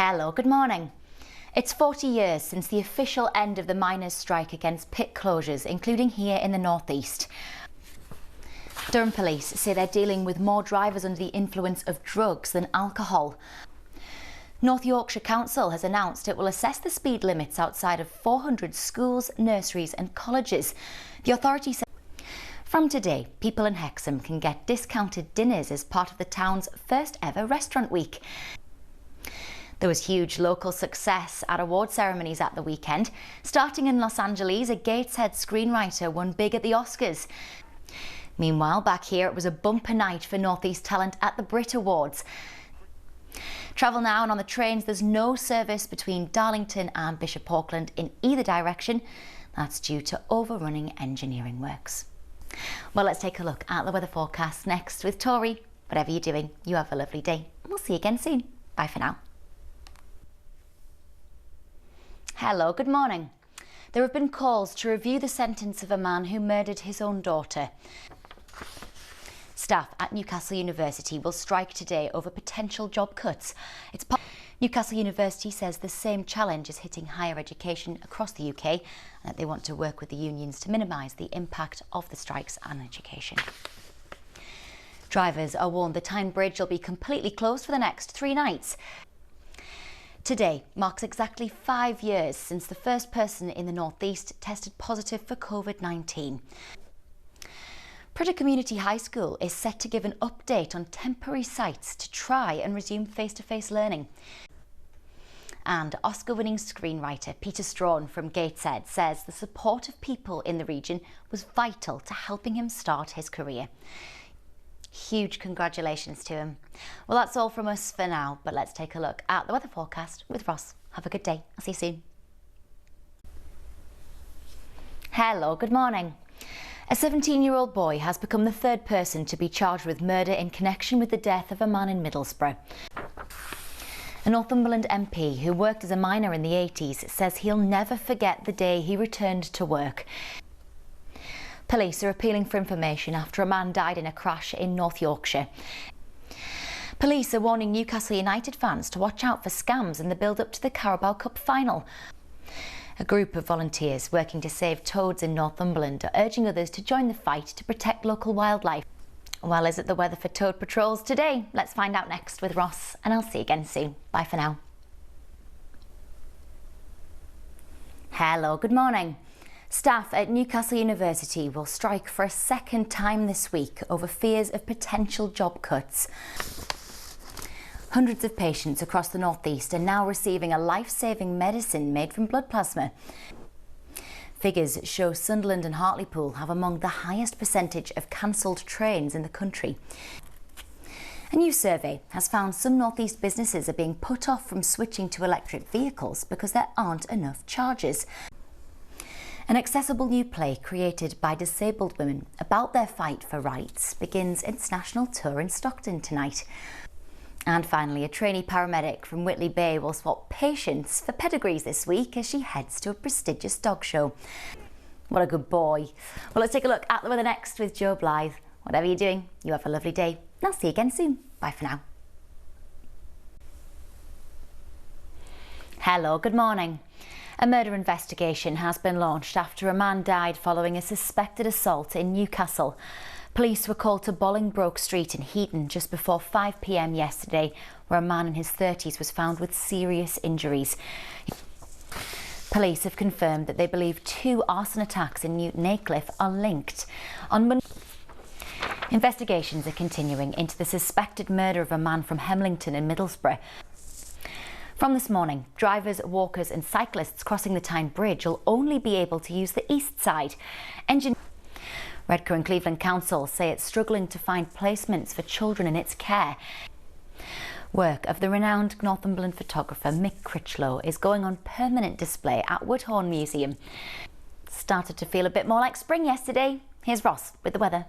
Hello, good morning. It's 40 years since the official end of the miners' strike against pit closures, including here in the northeast. Durham police say they're dealing with more drivers under the influence of drugs than alcohol. North Yorkshire Council has announced it will assess the speed limits outside of 400 schools, nurseries and colleges. The authority said from today, people in Hexham can get discounted dinners as part of the town's first ever restaurant week. There was huge local success at award ceremonies at the weekend. Starting in Los Angeles, a Gateshead screenwriter won big at the Oscars. Meanwhile, back here it was a bumper night for Northeast talent at the Brit Awards. Travel now, and on the trains there's no service between Darlington and Bishop Auckland in either direction. That's due to overrunning engineering works. Well, let's take a look at the weather forecast next with Tori. Whatever you're doing, you have a lovely day. We'll see you again soon. Bye for now. Hello, good morning. There have been calls to review the sentence of a man who murdered his own daughter. Staff at Newcastle University will strike today over potential job cuts. Newcastle University says the same challenge is hitting higher education across the UK and that they want to work with the unions to minimise the impact of the strikes on education. Drivers are warned the Tyne Bridge will be completely closed for the next 3 nights. Today marks exactly 5 years since the first person in the northeast tested positive for COVID-19. Prudhoe Community High School is set to give an update on temporary sites to try and resume face-to-face learning. And Oscar-winning screenwriter Peter Strawn from Gateshead says the support of people in the region was vital to helping him start his career. Huge congratulations to him. Well, that's all from us for now, but let's take a look at the weather forecast with Ross. Have a good day. I'll see you soon. Hello, good morning. A 17-year-old boy has become the 3rd person to be charged with murder in connection with the death of a man in Middlesbrough. A Northumberland MP who worked as a miner in the 80s says he'll never forget the day he returned to work. Police are appealing for information after a man died in a crash in North Yorkshire. Police are warning Newcastle United fans to watch out for scams in the build-up to the Carabao Cup final. A group of volunteers working to save toads in Northumberland are urging others to join the fight to protect local wildlife. Well, is it the weather for toad patrols today? Let's find out next with Ross, and I'll see you again soon. Bye for now. Hello, good morning. Staff at Newcastle University will strike for a 2nd time this week over fears of potential job cuts. Hundreds of patients across the northeast are now receiving a life-saving medicine made from blood plasma. Figures show Sunderland and Hartlepool have among the highest percentage of cancelled trains in the country. A new survey has found some northeast businesses are being put off from switching to electric vehicles because there aren't enough chargers. An accessible new play created by disabled women about their fight for rights begins its national tour in Stockton tonight. And finally, a trainee paramedic from Whitley Bay will swap patients for pedigrees this week as she heads to a prestigious dog show. What a good boy. Well, let's take a look at the weather next with Joe Blythe. Whatever you're doing, you have a lovely day. And I'll see you again soon. Bye for now. Hello, good morning. A murder investigation has been launched after a man died following a suspected assault in Newcastle. Police were called to Bolingbroke Street in Heaton just before 5 p.m. yesterday, where a man in his 30s was found with serious injuries. Police have confirmed that they believe 2 arson attacks in Newton Aycliffe are linked. On Monday, investigations are continuing into the suspected murder of a man from Hemlington in Middlesbrough. From this morning, drivers, walkers and cyclists crossing the Tyne Bridge will only be able to use the east side. Redcar and Cleveland Council say it's struggling to find placements for children in its care. Work of the renowned Northumberland photographer Mick Critchlow is going on permanent display at Woodhorn Museum. Started to feel a bit more like spring yesterday. Here's Ross with the weather.